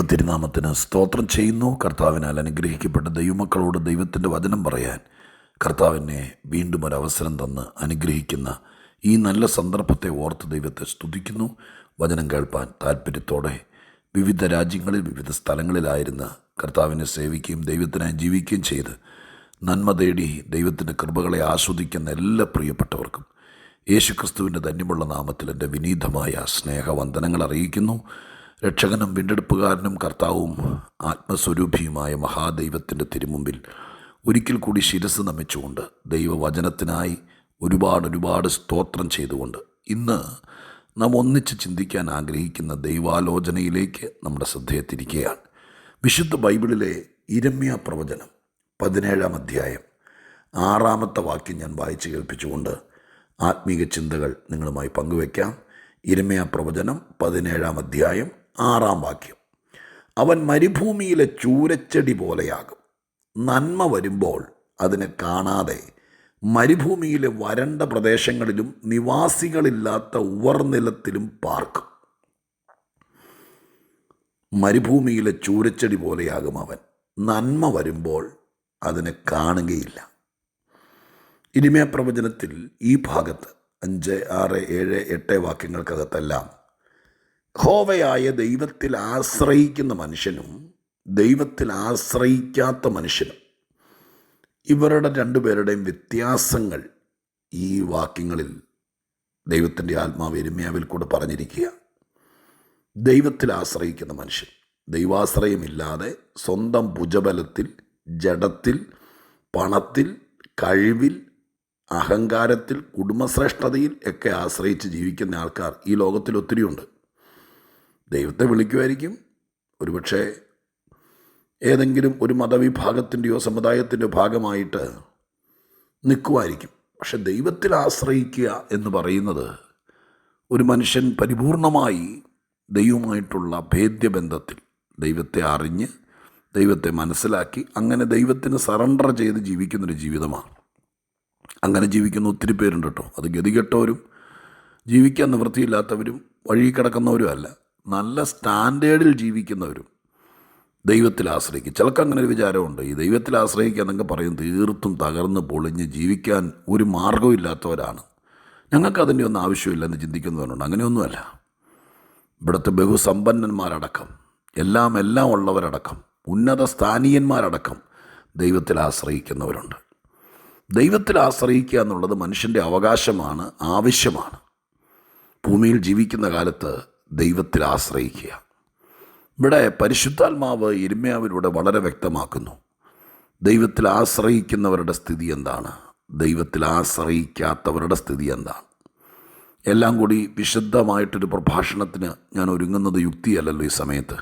ദൈവത്തിരുനാമത്തിന് സ്തോത്രം ചെയ്യുന്നു. കർത്താവിനാൽ അനുഗ്രഹിക്കപ്പെട്ട ദൈവമക്കളോട് ദൈവത്തിൻ്റെ വചനം പറയാൻ കർത്താവിനെ വീണ്ടും ഒരവസരം തന്ന് അനുഗ്രഹിക്കുന്ന ഈ നല്ല സന്ദർഭത്തെ ഓർത്ത് ദൈവത്തെ സ്തുതിക്കുന്നു. വചനം കേൾപ്പാൻ താല്പര്യത്തോടെ വിവിധ രാജ്യങ്ങളിൽ വിവിധ സ്ഥലങ്ങളിലായിരുന്ന് കർത്താവിനെ സേവിക്കുകയും ദൈവത്തിനായി ജീവിക്കുകയും ചെയ്ത് നന്മ തേടി ദൈവത്തിൻ്റെ കൃപകളെ ആസ്വദിക്കുന്ന എല്ലാ പ്രിയപ്പെട്ടവർക്കും യേശുക്രിസ്തുവിൻ്റെ ധന്യമുള്ള നാമത്തിൽ എൻ്റെ വിനീതമായ സ്നേഹവന്ദനങ്ങൾ അറിയിക്കുന്നു. രക്ഷകനും വീണ്ടെടുപ്പുകാരനും കർത്താവും ആത്മസ്വരൂപിയുമായ മഹാദൈവത്തിൻ്റെ തിരുമുമ്പിൽ ഒരിക്കൽ കൂടി ശിരസ് നമിച്ചുകൊണ്ട് ദൈവവചനത്തിനായി ഒരുപാട് സ്തോത്രം ചെയ്തുകൊണ്ട് ഇന്ന് നാം ഒന്നിച്ച് ചിന്തിക്കാൻ ആഗ്രഹിക്കുന്ന ദൈവാലോചനയിലേക്ക് നമ്മുടെ ശ്രദ്ധയെ തിരിക്കുകയാണ്. വിശുദ്ധ ബൈബിളിലെ യിരെമ്യാ പ്രവചനം 17-ാം അധ്യായം 6-ാമത്തെ വാക്യം ഞാൻ വായിച്ച് കേൾപ്പിച്ചുകൊണ്ട് ആത്മീക ചിന്തകൾ നിങ്ങളുമായി പങ്കുവയ്ക്കാം. യിരെമ്യാ പ്രവചനം 17-ാം അധ്യായം 6-ാം വാക്യം. അവൻ മരുഭൂമിയിലെ ചൂരച്ചെടി പോലെയാകും. നന്മ വരുമ്പോൾ അതിനെ കാണാതെ മരുഭൂമിയിലെ വരണ്ട പ്രദേശങ്ങളിലും നിവാസികളില്ലാത്ത ഉവർനിലത്തിലും പാർക്കും. മരുഭൂമിയിലെ ചൂരച്ചെടി പോലെയാകും അവൻ. നന്മ വരുമ്പോൾ അതിനെ കാണുകയില്ല. യിരെമ്യാ പ്രവചനത്തിൽ ഈ ഭാഗത്ത് 5, 6, 7, 8 വാക്യങ്ങൾക്കകത്തെല്ലാം യഹോവയായ ദൈവത്തിൽ ആശ്രയിക്കുന്ന മനുഷ്യനും ദൈവത്തിൽ ആശ്രയിക്കാത്ത മനുഷ്യനും ഇവരുടെ രണ്ടുപേരുടെയും വ്യത്യാസങ്ങൾ ഈ വാക്യങ്ങളിൽ ദൈവത്തിൻ്റെ ആത്മാവ് യിരെമ്യാവിൽ കൂടെ പറഞ്ഞിരിക്കുക. ദൈവത്തിൽ ആശ്രയിക്കുന്ന മനുഷ്യൻ ദൈവാശ്രയമില്ലാതെ സ്വന്തം ഭുജബലത്തിൽ, ജഡത്തിൽ, പണത്തിൽ, കഴിവിൽ, അഹങ്കാരത്തിൽ, കുടുംബശ്രേഷ്ഠതയിൽ ഒക്കെ ആശ്രയിച്ച് ജീവിക്കുന്ന ആൾക്കാർ ഈ ലോകത്തിൽ ഒത്തിരിയുണ്ട്. ദൈവത്തെ വിളിക്കുമായിരിക്കും, ഒരുപക്ഷെ ഏതെങ്കിലും ഒരു മതവിഭാഗത്തിൻ്റെയോ സമുദായത്തിൻ്റെയോ ഭാഗമായിട്ട് നിൽക്കുമായിരിക്കും. പക്ഷെ ദൈവത്തിൽ ആശ്രയിക്കുക എന്ന് പറയുന്നത് ഒരു മനുഷ്യൻ പരിപൂർണമായി ദൈവമായിട്ടുള്ള ഭേദ്യബന്ധത്തിൽ ദൈവത്തെ അറിഞ്ഞ് ദൈവത്തെ മനസ്സിലാക്കി അങ്ങനെ ദൈവത്തിന് സറണ്ടർ ചെയ്ത് ജീവിക്കുന്നൊരു ജീവിതമാണ്. അങ്ങനെ ജീവിക്കുന്ന ഒത്തിരി പേരുണ്ട് കേട്ടോ. അത് ഗതികെട്ടവരും ജീവിക്കാൻ നിവൃത്തിയില്ലാത്തവരും വഴി കിടക്കുന്നവരും അല്ല, നല്ല സ്റ്റാൻഡേർഡിൽ ജീവിക്കുന്നവരും ദൈവത്തിൽ ആശ്രയിക്കും. ചിലർക്ക് അങ്ങനെ ഒരു വിചാരമുണ്ട്, ഈ ദൈവത്തിൽ ആശ്രയിക്കുക എന്നൊക്കെ പറയും തീർത്തും തകർന്ന് പൊളിഞ്ഞ് ജീവിക്കാൻ ഒരു മാർഗവും ഇല്ലാത്തവരാണ്, ഞങ്ങൾക്ക് അതിൻ്റെ ഒന്നും ആവശ്യമില്ലെന്ന് ചിന്തിക്കുന്നവരുണ്ട്. അങ്ങനെയൊന്നുമല്ല. ഇവിടുത്തെ ബഹുസമ്പന്നന്മാരടക്കം എല്ലാം ഉള്ളവരടക്കം ഉന്നത സ്ഥാനീയന്മാരടക്കം ദൈവത്തിൽ ആശ്രയിക്കുന്നവരുണ്ട്. ദൈവത്തിൽ ആശ്രയിക്കുക എന്നുള്ളത് മനുഷ്യൻ്റെ അവകാശമാണ്, ആവശ്യമാണ്. ഭൂമിയിൽ ജീവിക്കുന്ന കാലത്ത് ദൈവത്തിൽ ആശ്രയിക്കുക. ഇവിടെ പരിശുദ്ധാത്മാവ് യിരെമ്യാവിലൂടെ വളരെ വ്യക്തമാക്കുന്നു. ദൈവത്തിൽ ആശ്രയിക്കുന്നവരുടെ സ്ഥിതി എന്താണ്, ദൈവത്തിൽ ആശ്രയിക്കാത്തവരുടെ സ്ഥിതി എന്താണ്. എല്ലാം കൂടി വിശദമായിട്ടൊരു പ്രഭാഷണത്തിന് ഞാൻ ഒരുങ്ങുന്നത് യുക്തിയല്ലല്ലോ ഈ സമയത്ത്.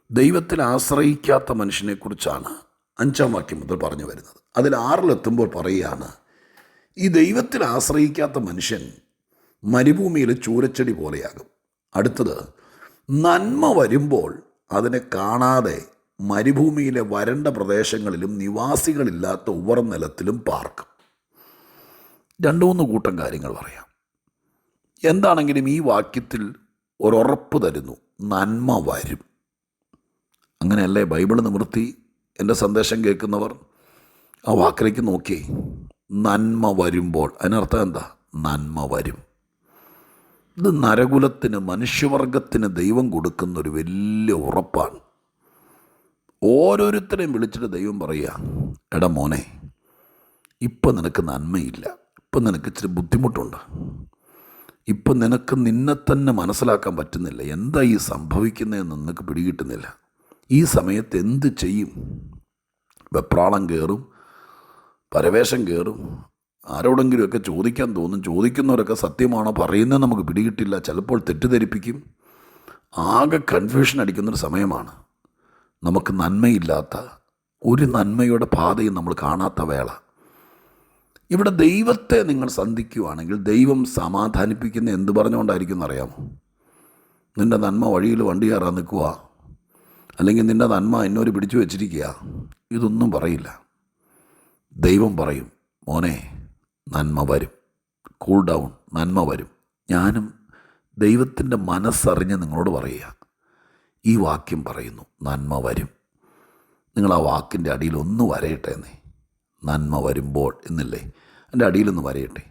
ദൈവത്തിൽ ആശ്രയിക്കാത്ത മനുഷ്യനെക്കുറിച്ചാണ് 5-ാം വാക്യം മുതൽ പറഞ്ഞു വരുന്നത്. അതിൽ 6-ലെത്തുമ്പോൾ പറയുകയാണ്, ഈ ദൈവത്തിൽ ആശ്രയിക്കാത്ത മനുഷ്യൻ മരുഭൂമിയിലെ ചൂരച്ചെടി പോലെയാകും. അടുത്തത്, നന്മ വരുമ്പോൾ അതിനെ കാണാതെ മരുഭൂമിയിലെ വരണ്ട പ്രദേശങ്ങളിലും നിവാസികളില്ലാത്ത ഉവർനിലത്തിലും പാർക്കും. 2-3 കൂട്ടം കാര്യങ്ങൾ പറയാം. എന്താണെങ്കിലും ഈ വാക്യത്തിൽ ഒരുറപ്പ് തരുന്നു, നന്മ വരും. അങ്ങനെയല്ലേ ബൈബിൾ നിവൃത്തി? എൻ്റെ സന്ദേശം കേൾക്കുന്നവർ ആ വാക്കിലേക്ക് നോക്കി. നന്മ വരുമ്പോൾ അതിനർത്ഥം എന്താ? നന്മ വരും. ഇത് നരകുലത്തിന്, മനുഷ്യവർഗത്തിന് ദൈവം കൊടുക്കുന്നൊരു വലിയ ഉറപ്പാണ്. ഓരോരുത്തരെയും വിളിച്ചിട്ട് ദൈവം പറയുക, എടാ മോനെ, ഇപ്പം നിനക്ക് നന്മയില്ല, ഇപ്പം നിനക്ക് ഇച്ചിരി ബുദ്ധിമുട്ടുണ്ട്, ഇപ്പം നിനക്ക് നിന്നെ തന്നെ മനസ്സിലാക്കാൻ പറ്റുന്നില്ല, എന്താ ഈ സംഭവിക്കുന്നതെന്ന് നിനക്ക് പിടികിട്ടുന്നില്ല. ഈ സമയത്ത് എന്ത് ചെയ്യും? വെപ്രാളം കയറും, പരവേശം കയറും, ആരോടെങ്കിലുമൊക്കെ ചോദിക്കാൻ തോന്നും. ചോദിക്കുന്നവരൊക്കെ സത്യമാണോ പറയുന്നത് നമുക്ക് പിടികിട്ടില്ല, ചിലപ്പോൾ തെറ്റിദ്ധരിപ്പിക്കും. ആകെ കൺഫ്യൂഷൻ അടിക്കുന്നൊരു സമയമാണ്. നമുക്ക് നന്മയില്ലാത്ത ഒരു നന്മയുടെ പാതയും നമ്മൾ കാണാത്ത വേള. ഇവിടെ ദൈവത്തെ നിങ്ങൾ സന്ധിക്കുകയാണെങ്കിൽ ദൈവം സമാധാനിപ്പിക്കുന്ന എന്ത് പറഞ്ഞുകൊണ്ടായിരിക്കും എന്നറിയാമോ? നിൻ്റെ നന്മ വഴിയിൽ വണ്ടി കയറാൻ നിൽക്കുക, അല്ലെങ്കിൽ നിൻ്റെ നന്മ എന്നോര് പിടിച്ചു വെച്ചിരിക്കുക, ഇതൊന്നും പറയില്ല. ദൈവം പറയും, മോനെ നന്മ വരും, കൂൾ ഡൗൺ, നന്മ വരും. ഞാനും ദൈവത്തിൻ്റെ മനസ്സറിഞ്ഞ് നിങ്ങളോട് പറയുക, ഈ വാക്യം പറയുന്നു, നന്മ വരും. നിങ്ങൾ ആ വാക്കിൻ്റെ അടിയിൽ ഒന്ന് വരയട്ടെന്നേ. നന്മ വരുമ്പോൾ എന്നില്ലേ, എൻ്റെ അടിയിലൊന്ന് വരയട്ടെ.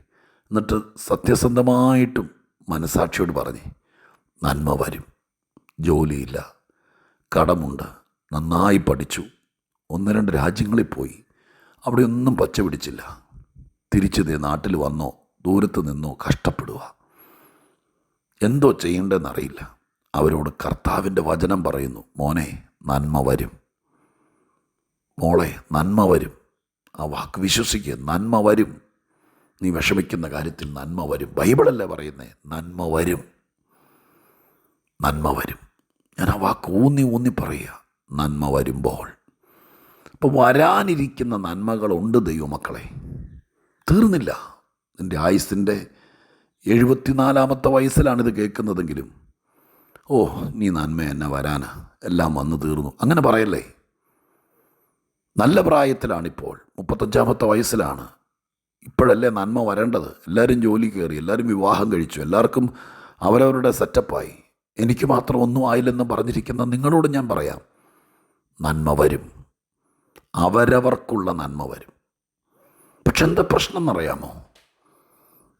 എന്നിട്ട് സത്യസന്ധമായിട്ടും മനസാക്ഷിയോട് പറഞ്ഞേ, നന്മ വരും. ജോലിയില്ല, കടമുണ്ട്, നന്നായി പഠിച്ചു, 1-2 രാജ്യങ്ങളിൽ പോയി, അവിടെ ഒന്നും പച്ച പിടിച്ചില്ല. തിരിച്ചു നാട്ടിൽ വന്നോ ദൂരത്ത് നിന്നോ കഷ്ടപ്പെടുക, എന്തോ ചെയ്യേണ്ടതെന്നറിയില്ല. അവരോട് കർത്താവിൻ്റെ വചനം പറയുന്നു, മോനെ നന്മ വരും, മോളെ നന്മ വരും. ആ വാക്ക് വിശ്വസിക്കുക, നന്മ വരും. നീ വിഷമിക്കുന്ന കാര്യത്തിൽ നന്മ വരും. ബൈബിളല്ലേ പറയുന്നേ, നന്മ വരും, നന്മ വരും. ഞാൻ ആ വാക്ക് ഊന്നി പറയുക, നന്മ വരുമ്പോൾ. ഇപ്പോൾ വരാനിരിക്കുന്ന നന്മകളുണ്ട് ദൈവമക്കളെ, തീർന്നില്ല. നിൻ്റെ ആയുസിൻ്റെ 74-ാമത്തെ വയസ്സിലാണിത് കേൾക്കുന്നതെങ്കിലും, ഓ നീ നന്മ എന്നെ വരാനാ, എല്ലാം വന്നു തീർന്നു, അങ്ങനെ പറയല്ലേ. നല്ല പ്രായത്തിലാണിപ്പോൾ, 35-ാമത്തെ വയസ്സിലാണ്. ഇപ്പോഴല്ലേ നന്മ വരേണ്ടത്. എല്ലാവരും ജോലി കയറി, എല്ലാവരും വിവാഹം കഴിച്ചു, എല്ലാവർക്കും അവരവരുടെ സെറ്റപ്പായി. എനിക്ക് മാത്രം ഒന്നും ആയില്ലെന്ന് പറഞ്ഞിരിക്കുന്ന നിങ്ങളോട് ഞാൻ പറയാം, നന്മ വരും. അവരവർക്കുള്ള നന്മ വരും. പക്ഷെ എന്താ പ്രശ്നം എന്നറിയാമോ?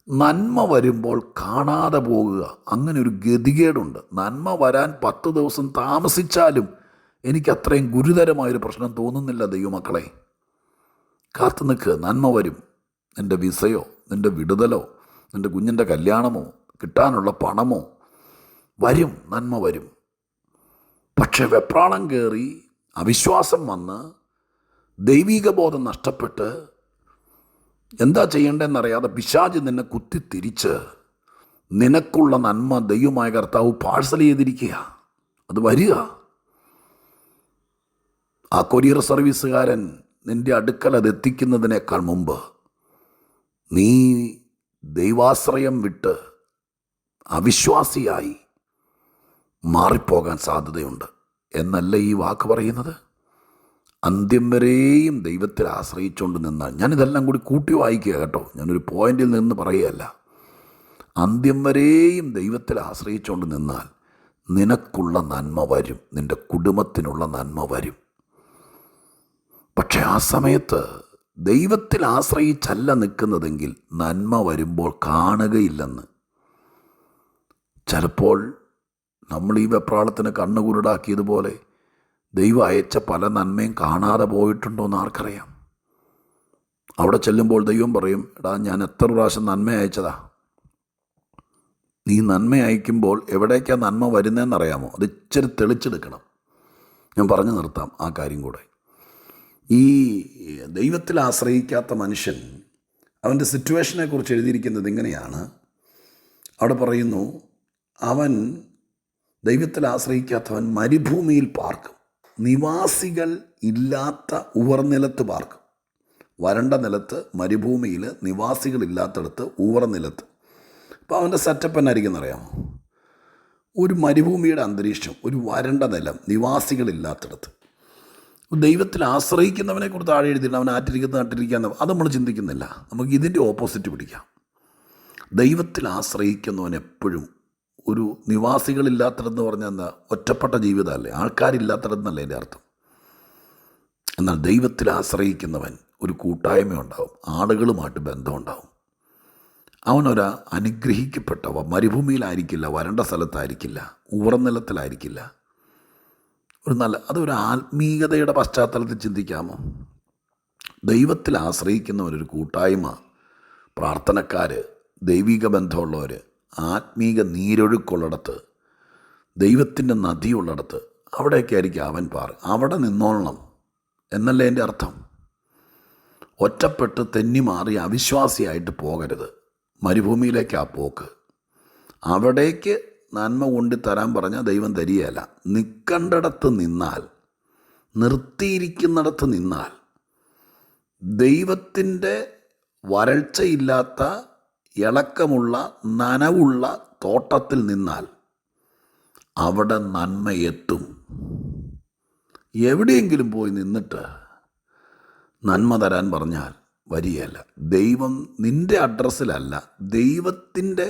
നന്മ വരുമ്പോൾ കാണാതെ പോകുക, അങ്ങനെ ഒരു ഗതികേടുണ്ട്. നന്മ വരാൻ 10 ദിവസം താമസിച്ചാലും എനിക്ക് അത്രയും ഗുരുതരമായൊരു പ്രശ്നം തോന്നുന്നില്ല ദൈവമക്കളെ. കാത്തു നിൽക്കുക, നന്മ വരും. നിൻ്റെ വിസയോ, നിൻ്റെ വിടുതലോ, നിൻ്റെ കുഞ്ഞിൻ്റെ കല്യാണമോ, കിട്ടാനുള്ള പണമോ വരും, നന്മ വരും. പക്ഷെ വെപ്രാളം കയറി അവിശ്വാസം വന്ന് ദൈവിക ബോധം നഷ്ടപ്പെട്ട് എന്താ ചെയ്യേണ്ടതെന്നറിയാതെ പിശാച് നിന്നെ കുത്തിത്തിരിച്ച് നിനക്കുള്ള നന്മ ദൈവമായ കർത്താവ് പാഴ്സൽ ചെയ്തിരിക്കുക. അത് വരിക. ആ കൊറിയർ സർവീസുകാരൻ നിൻ്റെ അടുക്കൽ അത് എത്തിക്കുന്നതിനേക്കാൾ മുമ്പ് നീ ദൈവാശ്രയം വിട്ട് അവിശ്വാസിയായി മാറിപ്പോകാൻ സാധ്യതയുണ്ട് എന്നല്ല ഈ വാക്ക് പറയുന്നത്. അന്ത്യം വരെയും ദൈവത്തിൽ ആശ്രയിച്ചുകൊണ്ട് നിന്നാൽ, ഞാനിതെല്ലാം കൂടി കൂട്ടി വായിക്കുക കേട്ടോ, ഞാനൊരു പോയിന്റിൽ നിന്ന് പറയുകയല്ല. അന്ത്യം വരെയും ദൈവത്തിൽ ആശ്രയിച്ചുകൊണ്ട് നിന്നാൽ നിനക്കുള്ള നന്മ വരും, നിൻ്റെ കുടുംബത്തിനുള്ള നന്മ വരും. പക്ഷെ ആ സമയത്ത് ദൈവത്തിൽ ആശ്രയിച്ചല്ല നിൽക്കുന്നതെങ്കിൽ നന്മ വരുമ്പോൾ കാണുകയില്ലെന്ന്. ചിലപ്പോൾ നമ്മൾ ഈ വെപ്രാളത്തിന് കണ്ണുകുരുടാക്കിയതുപോലെ ദൈവം അയച്ച പല നന്മയും കാണാതെ പോയിട്ടുണ്ടോയെന്ന് ആർക്കറിയാം. അവിടെ ചെല്ലുമ്പോൾ ദൈവം പറയും, എടാ ഞാൻ എത്ര പ്രാവശ്യം നന്മ അയച്ചതാ. നീ നന്മ അയക്കുമ്പോൾ എവിടേക്കാണ് നന്മ വരുന്നതെന്നറിയാമോ? അത് ഇച്ചിരി തെളിച്ചെടുക്കണം. ഞാൻ പറഞ്ഞു നിർത്താം ആ കാര്യം കൂടെ. ഈ ദൈവത്തിൽ ആശ്രയിക്കാത്ത മനുഷ്യൻ, അവൻ്റെ സിറ്റുവേഷനെ കുറിച്ച് എഴുതിയിരിക്കുന്നത് ഇങ്ങനെയാണ്. അവിടെ പറയുന്നു, അവൻ ദൈവത്തിൽ ആശ്രയിക്കാത്തവൻ മരുഭൂമിയിൽ പാർക്കും, നിവാസികൾ ഇല്ലാത്ത ഉവർനിലത്ത് പാർക്കും. വരണ്ട നിലത്ത്, മരുഭൂമിയിൽ നിവാസികളില്ലാത്തടത്ത്, ഉവർനിലത്ത്. അപ്പോൾ അവൻ്റെ സെറ്റപ്പ് എന്നായിരിക്കും എന്നറിയാമോ? ഒരു മരുഭൂമിയുടെ അന്തരീക്ഷം, ഒരു വരണ്ട നിലം, നിവാസികളില്ലാത്തടത്ത്. ദൈവത്തിൽ ആശ്രയിക്കുന്നവനെ കുറിച്ച് താഴെ എഴുതിയിട്ട് അവൻ ആറ്റിരിക്കാൻ അത് നമ്മൾ ചിന്തിക്കുന്നില്ല. നമുക്ക് ഇതിൻ്റെ ഓപ്പോസിറ്റ് പിടിക്കാം. ദൈവത്തിൽ ആശ്രയിക്കുന്നവൻ എപ്പോഴും ഒരു നിവാസികളില്ലാത്തതെന്ന് പറഞ്ഞാൽ എന്താ? ഒറ്റപ്പെട്ട ജീവിതമല്ലേ, ആൾക്കാരില്ലാത്തതെന്നല്ലേ എൻ്റെ അർത്ഥം. എന്നാൽ ദൈവത്തിൽ ആശ്രയിക്കുന്നവൻ ഒരു കൂട്ടായ്മ ഉണ്ടാവും, ആളുകളുമായിട്ട് ബന്ധമുണ്ടാവും. അവനൊരു അനുഗ്രഹിക്കപ്പെട്ടവ മരുഭൂമിയിലായിരിക്കില്ല, വരണ്ട സ്ഥലത്തായിരിക്കില്ല, ഉറനിലത്തിലായിരിക്കില്ല. അതൊരു ആത്മീയതയുടെ പശ്ചാത്തലത്തിൽ ചിന്തിക്കാമോ? ദൈവത്തിൽ ആശ്രയിക്കുന്നവരൊരു കൂട്ടായ്മ, പ്രാർത്ഥനക്കാർ, ദൈവിക ബന്ധമുള്ളവർ, ആത്മീക നീരൊഴുക്കുള്ളിടത്ത്, ദൈവത്തിൻ്റെ നദിയുള്ളിടത്ത്, അവിടെയൊക്കെ ആയിരിക്കും അവൻ അവിടെ നിന്നോളണം എന്നല്ലേ എൻ്റെ അർത്ഥം. ഒറ്റപ്പെട്ട് തെന്നി മാറി അവിശ്വാസിയായിട്ട് പോകരുത്. മരുഭൂമിയിലേക്ക് ആ പോക്ക്. അവിടേക്ക് നന്മ കൊണ്ട് തരാൻ പറഞ്ഞാൽ ദൈവം തരികയല്ല. നിൽക്കേണ്ടിടത്ത് നിന്നാൽ, നിർത്തിയിരിക്കുന്നിടത്ത് നിന്നാൽ, ദൈവത്തിൻ്റെ വരൾച്ചയില്ലാത്ത ഇളക്കമുള്ള നനവുള്ള തോട്ടത്തിൽ നിന്നാൽ അവിടെ നന്മയെത്തും. എവിടെയെങ്കിലും പോയി നിന്നിട്ട് നന്മ തരാൻ പറഞ്ഞാൽ വരികയല്ല. ദൈവം നിൻ്റെ അഡ്രസ്സിലല്ല, ദൈവത്തിൻ്റെ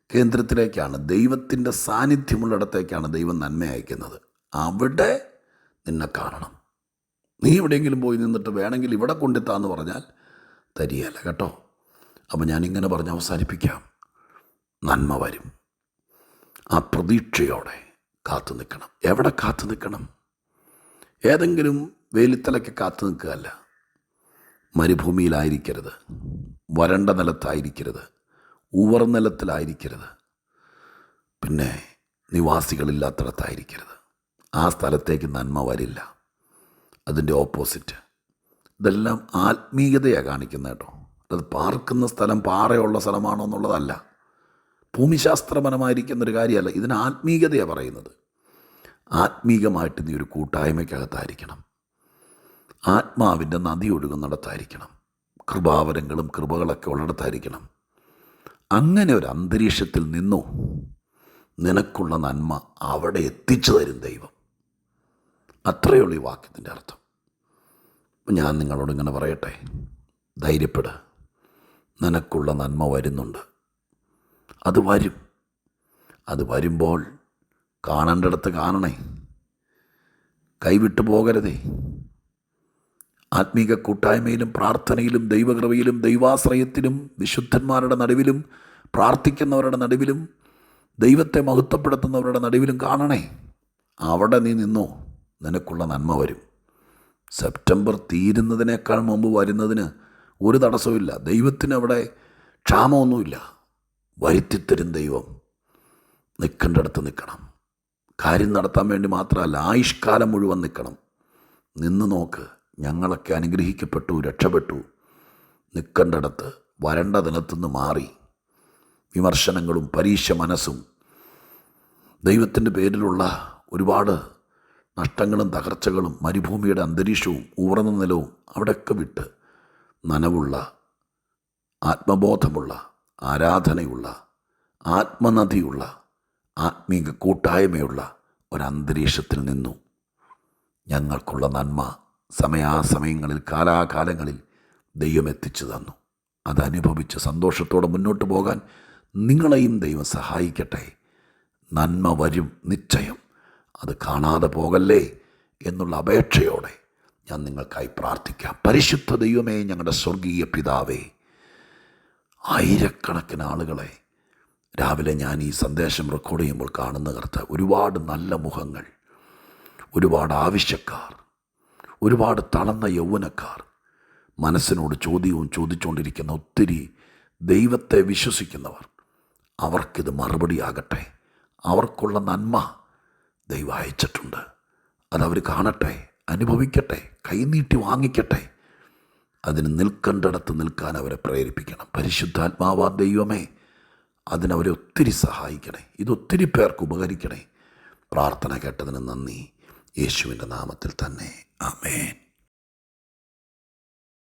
കേന്ദ്രത്തിലേക്കാണ്, ദൈവത്തിൻ്റെ സാന്നിധ്യമുള്ളിടത്തേക്കാണ് ദൈവം നന്മ അയക്കുന്നത്. അവിടെ നിന്നെ കാണണം. നീ എവിടെയെങ്കിലും പോയി നിന്നിട്ട് വേണമെങ്കിൽ ഇവിടെ കൊണ്ടെത്താന്ന് പറഞ്ഞാൽ തരികയല്ല കേട്ടോ. അപ്പം ഞാനിങ്ങനെ പറഞ്ഞ് അവസാനിപ്പിക്കാം. നന്മ വരും. ആ പ്രതീക്ഷയോടെ കാത്തു നിൽക്കണം. എവിടെ കാത്തു നിൽക്കണം? ഏതെങ്കിലും വേലിത്തലയ്ക്ക് കാത്തു നിൽക്കുകയല്ല. മരുഭൂമിയിലായിരിക്കരുത്, വരണ്ട നിലത്തായിരിക്കരുത്, ഉവർ നിലത്തിലായിരിക്കരുത്, പിന്നെ നിവാസികളില്ലാത്തിടത്തായിരിക്കരുത്. ആ സ്ഥലത്തേക്ക് നന്മ വരില്ല. അതിൻ്റെ ഓപ്പോസിറ്റ്. ഇതെല്ലാം ആത്മീയതയാണ് കാണിക്കുന്നത് കേട്ടോ. അത് പാർക്കുന്ന സ്ഥലം പാറയുള്ള സ്ഥലമാണോ എന്നുള്ളതല്ല, ഭൂമിശാസ്ത്രപരമായിരിക്കുന്നൊരു കാര്യമല്ല. ഇതിന് ആത്മീയതയാണ് പറയുന്നത്. ആത്മീകമായിട്ട് നീ ഒരു കൂട്ടായ്മയ്ക്കകത്തായിരിക്കണം. ആത്മാവിൻ്റെ നദി ഒഴുകുന്നിടത്തായിരിക്കണം. കൃപാവരങ്ങളും കൃപകളൊക്കെ ഉള്ളിടത്തായിരിക്കണം. അങ്ങനെ ഒരു അന്തരീക്ഷത്തിൽ നിന്നു നിനക്കുള്ള നന്മ അവിടെ എത്തിച്ചു തരും ദൈവം. അത്രയേ ഉള്ളൂ ഈ വാക്യത്തിൻ്റെ അർത്ഥം. ഞാൻ നിങ്ങളോട് ഇങ്ങനെ പറയട്ടെ, ധൈര്യപ്പെട്. നിനക്കുള്ള നന്മ വരുന്നുണ്ട്. അത് വരും. അത് വരുമ്പോൾ കാണേണ്ടിടത്ത് കാണണേ, കൈവിട്ടു പോകരുതേ. ആത്മീക കൂട്ടായ്മയിലും പ്രാർത്ഥനയിലും ദൈവകൃപയിലും ദൈവാശ്രയത്തിലും വിശുദ്ധന്മാരുടെ നടുവിലും പ്രാർത്ഥിക്കുന്നവരുടെ നടുവിലും ദൈവത്തെ മഹത്വപ്പെടുത്തുന്നവരുടെ നടുവിലും കാണണേ. അവിടെ നീ നിന്നോ, നിനക്കുള്ള നന്മ വരും. സെപ്റ്റംബർ തീരുന്നതിനേക്കാൾ മുമ്പ് വരുന്നതിന് ഒരു തടസ്സമില്ല. ദൈവത്തിന് അവിടെ ക്ഷാമമൊന്നുമില്ല. വരുത്തിത്തരും ദൈവം. നിൽക്കേണ്ടടുത്ത് നിൽക്കണം. കാര്യം നടത്താൻ വേണ്ടി മാത്രമല്ല, ആയുഷ്കാലം മുഴുവൻ നിൽക്കണം. നിന്ന് നോക്ക്. ഞങ്ങളൊക്കെ അനുഗ്രഹിക്കപ്പെട്ടു, രക്ഷപ്പെട്ടു. നിൽക്കേണ്ടടുത്ത്, വരണ്ട ദിനത്തുനിന്ന് മാറി വിമർശനങ്ങളും പരീക്ഷ മനസ്സും ദൈവത്തിൻ്റെ പേരിലുള്ള ഒരുപാട് നഷ്ടങ്ങളും തകർച്ചകളും മരുഭൂമിയുടെ അന്തരീക്ഷവും ഊർന്ന നിലവും അവിടെയൊക്കെ വിട്ട് നനവുള്ള, ആത്മബോധമുള്ള, ആരാധനയുള്ള, ആത്മനദിയുള്ള, ആത്മീക കൂട്ടായ്മയുള്ള ഒരന്തരീക്ഷത്തിൽ നിന്നു ഞങ്ങൾക്കുള്ള നന്മ സമയാസമയങ്ങളിൽ കാലാകാലങ്ങളിൽ ദൈവം എത്തിച്ചു തന്നു. അതനുഭവിച്ച് സന്തോഷത്തോടെ മുന്നോട്ട് പോകാൻ നിങ്ങളെയും ദൈവം സഹായിക്കട്ടെ. നന്മ വരും നിശ്ചയം. അത് കാണാതെ പോകല്ലേ എന്നുള്ള അപേക്ഷയോടെ ഞാൻ നിങ്ങൾക്കായി പ്രാർത്ഥിക്കാം. പരിശുദ്ധ ദൈവമേ, ഞങ്ങളുടെ സ്വർഗീയ പിതാവേ, ആയിരക്കണക്കിന് ആളുകളെ രാവിലെ ഞാൻ ഈ സന്ദേശം റെക്കോർഡ് ചെയ്യുമ്പോൾ കാണുന്ന കർത്താവ്, ഒരുപാട് നല്ല മുഖങ്ങൾ, ഒരുപാട് ആവശ്യക്കാർ, ഒരുപാട് തളർന്ന യൗവനക്കാർ, മനസ്സിനോട് ചോദ്യവും ചോദിച്ചുകൊണ്ടിരിക്കുന്ന ഒത്തിരി ദൈവത്തെ വിശ്വസിക്കുന്നവർ, അവർക്കിത് മറുപടിയാകട്ടെ. അവർക്കുള്ള നന്മ ദൈവം അയച്ചിട്ടുണ്ട്. അതവർ കാണട്ടെ, അനുഭവിക്കട്ടെ, കൈനീട്ടി വാങ്ങിക്കട്ടെ. അതിന് നിൽക്കേണ്ടിടത്ത് നിൽക്കാൻ അവരെ പ്രേരിപ്പിക്കണം. പരിശുദ്ധാത്മാവാ ദൈവമേ, അതിനവരെ ഒത്തിരി സഹായിക്കണേ. ഇതൊത്തിരി പേർക്ക് ഉപകരിക്കണേ. പ്രാർത്ഥന കേട്ടതിന് നന്ദി. യേശുവിൻ്റെ നാമത്തിൽ തന്നെ. ആമേൻ.